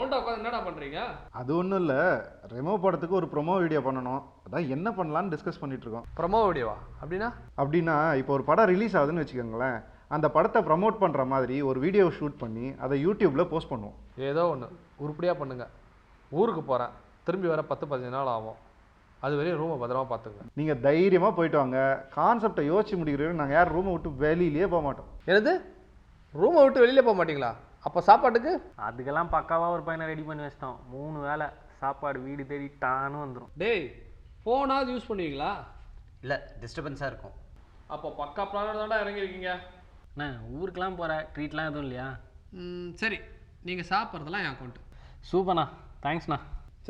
சவுண்டா உட்காந்து என்னடா பண்றீங்க? அது ஒன்றும் இல்லை, ரெமோ படத்துக்கு ஒரு ப்ரொமோ வீடியோ பண்ணணும். அதான் என்ன பண்ணலான்னு டிஸ்கஸ் பண்ணிட்டு இருக்கோம். ப்ரொமோ வீடியோவா? அப்படின்னா இப்போ ஒரு படம் ரிலீஸ் ஆகுதுன்னு வச்சுக்கோங்களேன், அந்த படத்தை ப்ரமோட் பண்ணுற மாதிரி ஒரு வீடியோ ஷூட் பண்ணி அதை யூடியூப்பில் போஸ்ட் பண்ணுவோம். ஏதோ ஒன்று உருப்படியாக பண்ணுங்க. ஊருக்கு போகிறேன், திரும்பி வர 10-15 நாள் ஆகும். அது வரையும் ரூமை பத்திரமா பார்த்துங்க. நீங்கள் தைரியமாக போயிட்டு வாங்க. கான்செப்டை யோசிச்சு முடிக்கிறீங்க. நாங்கள் யார் ரூமை விட்டு வெளியிலேயே போக மாட்டோம். எனது ரூமை விட்டு வெளியிலே போக மாட்டீங்களா? அப்போ சாப்பாட்டுக்கு? அதுக்கெல்லாம் பக்காவாக ஒரு பையனை ரெடி பண்ணி வச்சிட்டோம். 3 வேளை சாப்பாடு வீடு தேடி டான்னு வந்துடும். டேய், ஃபோனாவது யூஸ் பண்ணுவீங்களா? இல்லை, டிஸ்டர்பன்ஸாக இருக்கும். அப்போ பக்கா பிளானோட தாண்டா இறங்கியிருக்கீங்க. அண்ணா ஊருக்கெலாம் போகிற ட்ரீட்லாம் எதுவும் இல்லையா? சரி, நீங்கள் சாப்பிட்றதெல்லாம் என் அக்கௌண்ட்டு. சூப்பர்ண்ணா, தேங்க்ஸ்ண்ணா.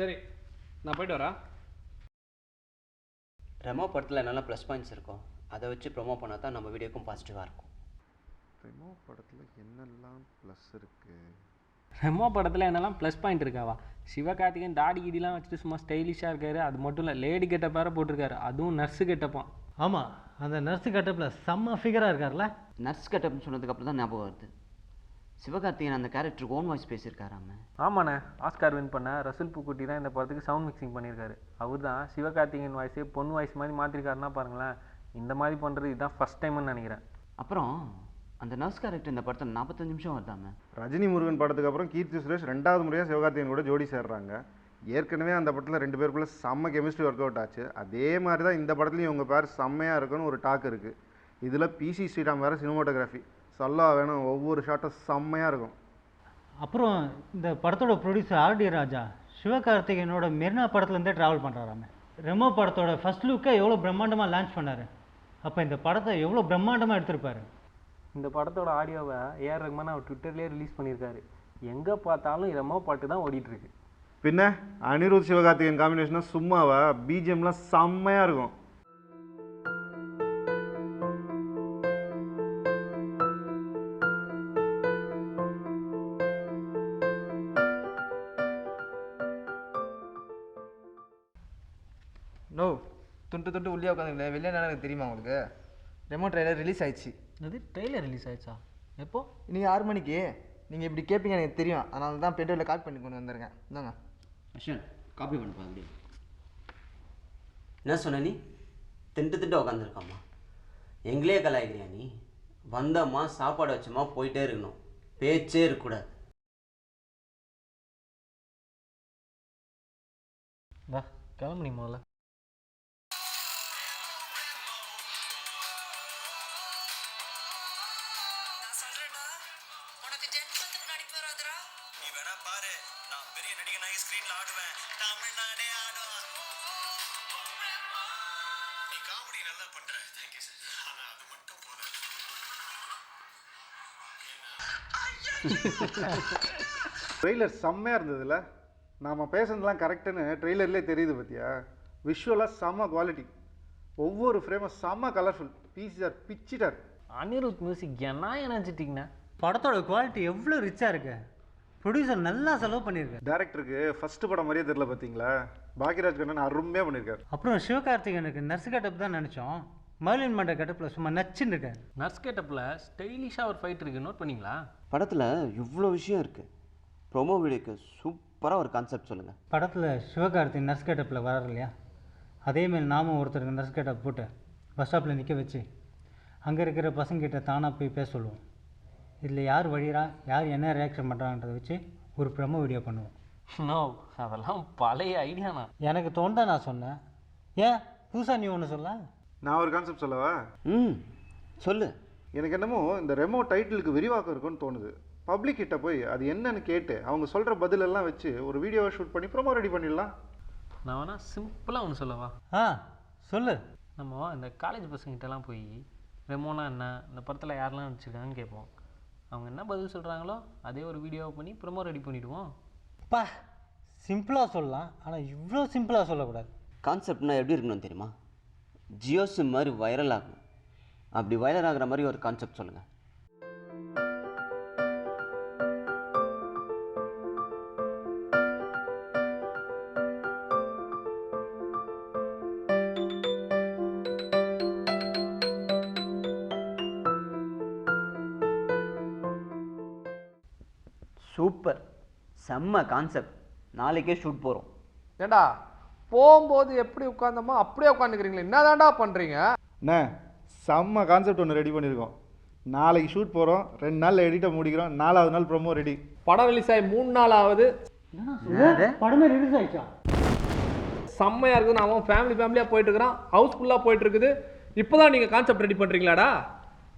சரி, நான் போயிட்டு வரேன். ரெமோ படத்தில் என்னெல்லாம் ப்ளஸ் பாயிண்ட்ஸ் இருக்கும், அதை வச்சு ப்ரொமோ பண்ணால் தான் நம்ம வீடியோக்கும் பாசிட்டிவாக இருக்கும். ரெமோ படத்தில் என்னெல்லாம் ப்ளஸ் இருக்குது? ரெமோ படத்தில் என்னெல்லாம் ப்ளஸ் பாயிண்ட் இருக்காவா? சிவகார்த்திகேயன் தாடி கீடிலாம் வச்சுட்டு சும்மா ஸ்டைலிஷாக இருக்காரு. அது மட்டும் இல்லை, லேடி கெட்டப் வேறு போட்டிருக்காரு, அதுவும் நர்ஸு கெட்டப்பான். ஆமாம், அந்த நர்ஸு கெட்டப்பில் செம்ம ஃபிகராக இருக்கார்ல. நர்ஸ் கட்டப்னு சொன்னதுக்கப்புறம் தான் ஞாபகம் வருது, சிவகார்த்திகேயன் அந்த கேரக்டருக்கு ஓன் வாய்ஸ் பேசியிருக்காராம. ஆமாண்ணே, ஆஸ்கார் வின் பண்ண ரசூல் பூக்குட்டி தான் இந்த படத்துக்கு சவுண்ட் மிக்சிங் பண்ணியிருக்காரு. அவர் தான் சிவகார்த்திகேயன் வாய்ஸே பொண்ணு வாய்ஸ் மாதிரி மாற்றிருக்காருன்னா பாருங்களேன். இந்த மாதிரி பண்ணுறது இதுதான் ஃபஸ்ட் டைம்னு நினைக்கிறேன். அப்புறம் அந்த நர்ஸ் கேரக்டர் இந்த படத்தில் 45 நிமிஷம் வருதாம. ரஜினி முருகன் படத்துக்கு அப்புறம் கீர்த்தி சுரேஷ் 2வது முறையாக சிவகார்த்திகேயன் கூட ஜோடி சேர்றாங்க. ஏற்கனவே அந்த படத்தில் 2 பேருக்குள்ளே செம்ம கெமிஸ்ட்ரி ஒர்க் அவுட் ஆச்சு. அதே மாதிரி தான் இந்த படத்துலையும் இவங்க பேர் செம்மையாக இருக்குன்னு ஒரு டாக் இருக்குது. இதில் பிசி ஸ்ரீராம் வேறு சினிமாட்டோகிராஃபி சொல்லா வேணும். ஒவ்வொரு ஷாட்டும் செம்மையாக இருக்கும். அப்புறம் இந்த படத்தோட ப்ரொடியூசர் ஆர்டி ராஜா சிவகார்த்திகேயனோட மெரினா படத்துலேருந்தே ட்ராவல் பண்ணுறாராமே. ரெமோ படத்தோட ஃபர்ஸ்ட் லுக்கை எவ்வளோ பிரம்மாண்டமாக லான்ச் பண்ணார். அப்போ இந்த படத்தை எவ்வளோ பிரம்மாண்டமாக எடுத்திருப்பாரு. இந்த படத்தோட ஆடியோவை ஏஆர் ரஹ்மான் அவர் ட்விட்டர்லேயே ரிலீஸ் பண்ணியிருக்காரு. எங்கே பார்த்தாலும் ரெமோ பாட்டு தான் ஓடிட்டுருக்கு. பின்ன அனிருத் சிவகார்த்திகேயன் காம்பினேஷனாக சும்மாவா? பிஜிஎம்லாம் செம்மையாக இருக்கும். நோ துண்டு உள்ளே உட்காந்துருந்தேன். வெளியே எனக்கு தெரியுமா உங்களுக்கு? ரெமோ ட்ரெய்லர் ரிலீஸ் ஆயிடுச்சு. அது ட்ரெய்லர் ரிலீஸ் ஆயிடுச்சா? எப்போ? இன்றைக்கி 6 மணிக்கு. நீங்கள் இப்படி கேட்பீங்க எனக்கு தெரியும், அதனால தான் பெட்ரோலில் காப்பி பண்ணி கொண்டு வந்துருங்க. இந்தாங்க. அஷன், காப்பி பண்ணுப்பா. அப்படி என்ன சொன்ன நீ? திண்டு உட்காந்துருக்காம்மா. எங்களே கலாய்க்கிறியா நீ? வந்தம்மா, சாப்பாடு வச்சோமா, போயிட்டே இருக்கணும், பேச்சே இருக்கக்கூடாது. வா கிளம்புனி முதல்ல. ட்ரெய்லர் செம்மையாக இருந்ததுல்ல. நாம் பேசுனதுலாம் கரெக்டுன்னு ட்ரெய்லர்லேயே தெரியுது பார்த்தியா? விஷுவலாக செம்ம குவாலிட்டி. ஒவ்வொரு ஃப்ரேமும் செம்ம கலர்ஃபுல். பிசிஆர் பிச்சிட்டார். அனிருத் மியூசிக் என்ன எனர்ஜெட்டிக்ண்ணா. படத்தோட குவாலிட்டி எவ்வளோ ரிச்சாக இருக்கு. ப்ரொடியூசர் நல்லா செலவு பண்ணியிருக்காரு. டேரக்டருக்கு ஃபஸ்ட்டு படம் மாதிரியே தெரியல பார்த்தீங்களா? பாக்யராஜ் கண்ணன் அருமையாக பண்ணியிருக்காரு. அப்புறம் சிவகார்த்திகேயனுக்கு நர்ஸ் கெட்டப் தான் நினச்சோம். மர்லின் மண்ட கெட்டப்பில் சும்மா நச்சுன்னு இருக்காரு. நர்ஸ் கெட்டப்பில் ஸ்டைலிஷாக ஒரு ஃபைட் இருக்குது, நோட் பண்ணிங்களா? படத்தில் இவ்வளோ விஷயம் இருக்குது. ப்ரோமோ வீடியோக்கு சூப்பராக ஒரு கான்செப்ட் சொல்லுங்கள். படத்தில் சிவகார்த்திகேயன் நர்ஸ் கெட்டப்பில் வராரு இல்லையா? அதேமாரி நாமும் ஒருத்தருக்கு நர்ஸ் கெட்டப் போட்டு பஸ் ஸ்டாப்பில் நிற்க வச்சு அங்கே இருக்கிற பசங்கிட்ட தானாக போய் பேச சொல்லுவோம். இதில் யார் வழிகிறா, யார் என்ன ரியாக்ஷன் பண்ணுறாங்கன்றதை வச்சு ஒரு ப்ரமோ வீடியோ பண்ணுவோம். நோ, அதெல்லாம் பழைய ஐடியாண்ணா. எனக்கு தோண்டா நான் சொன்னேன். ஏன் புதுசாக நீ ஒன்று சொல்ல? நான் ஒரு கான்செப்ட் சொல்லவா? சொல்லு. எனக்கு என்னமோ இந்த ரெமோ டைட்டிலுக்கு விரிவாக்கம் இருக்குன்னு தோணுது. பப்ளிக் கிட்ட போய் அது என்னன்னு கேட்டு அவங்க சொல்கிற பதிலெல்லாம் வச்சு ஒரு வீடியோவை ஷூட் பண்ணி ப்ரோமோ ரெடி பண்ணிடலாம். நான் வேணா சிம்பிளாக ஒன்று சொல்லவா? சொல்லு. நம்ம இந்த காலேஜ் பசங்கிட்டலாம் போய் ரெமோனா என்ன, இந்த படத்தில் யாரெல்லாம் நடிச்சிருக்காங்கன்னு கேட்போம். அவங்க என்ன பதில் சொல்கிறாங்களோ அதே ஒரு வீடியோவை பண்ணி ப்ரோமோ ரெடி பண்ணிவிடுவோம். சிம்பிளாக சொல்லலாம், ஆனால் இவ்வளோ சிம்பிளாக சொல்லக்கூடாது. கான்செப்ட்னா எப்படி இருக்கணும் தெரியுமா? ஜியோ சிம் மாதிரி வைரல் ஆகணும். அப்படி வைரல் ஆகிற மாதிரி ஒரு கான்செப்ட் சொல்லுங்கள். சூப்பர். செம்ம கான்செப்ட், நாளைக்கே ஷூட் போகிறோம். ஏண்டா போகும்போது எப்படி உட்காந்தோமோ அப்படியே உட்காந்துக்கிறீங்களே, என்னதான்டா பண்ணுறீங்க? அண்ணே செம்ம கான்செப்ட் ஒன்று ரெடி பண்ணியிருக்கோம். நாளைக்கு ஷூட் போகிறோம், 2 நாளில் எடிட்டை முடிக்கிறோம், 4வது நாள் ப்ரோமோ ரெடி. படம் ரிலீஸ் ஆகி 3 நாள் ஆகுது, படமே ரிலீஸ் ஆயிடுச்சா? செம்மையாக இருக்குது. நான் ஃபேமிலியாக போயிட்டு இருக்கிறான், ஹவுஸ்ஃபுல்லாக போயிட்டு இருக்குது. இப்போ தான் நீங்கள் கான்செப்ட் ரெடி பண்ணுறீங்களாடா?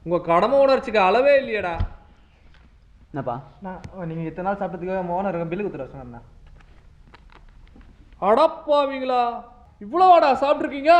உங்கள் கடமை உணர்ச்சிக்கு அளவே இல்லையாடா? என்னப்பா? நீங்கள் இத்தனை நாள் சாப்பிட்டதுக்கு ஓனர் பில்லு கொடுத்துருவா சொன்னேன். அடப்பாவீங்களா, இவ்வளோவாடா சாப்பிட்ருக்கீங்க?